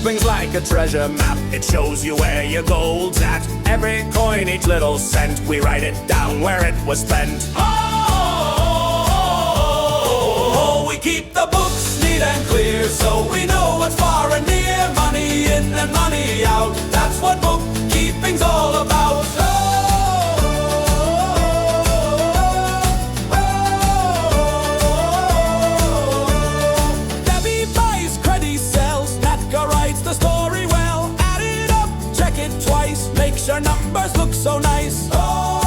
bookkeeping's like a treasure map. It shows you where your gold's at. Every coin, each little cent, we write it down where it was spent. Oh, we keep the books neat and clear, so we know what's far and near. Money in and money out, that's what bookkeeping's all about. Debbie buys, Creddie sells, Natka writes the story well. Add it up, check it twice, make sure numbers look so nice. Oh,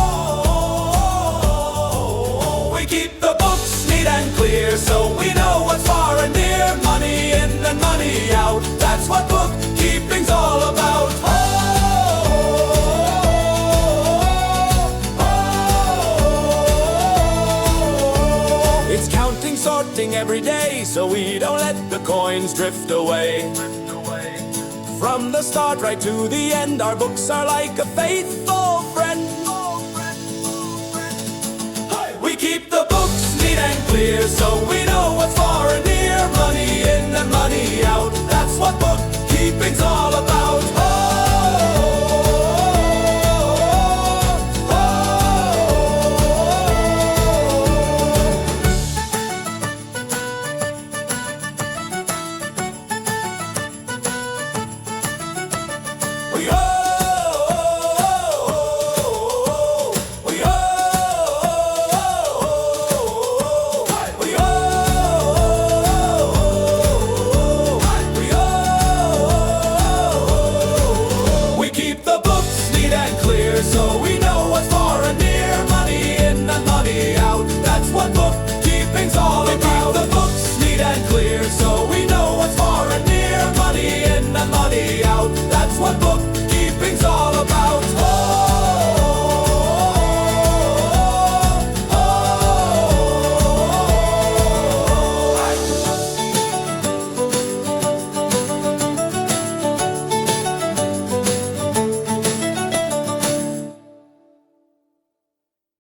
we keep the books neat and clear, so we know what's far and near. Money in and money out, that's what bookkeeping's all about. It's counting, sorting every day, so we don't let the coins drift away. From the start right to the end, our books are like a faithful friend. We keep the books neat and clear, so we know what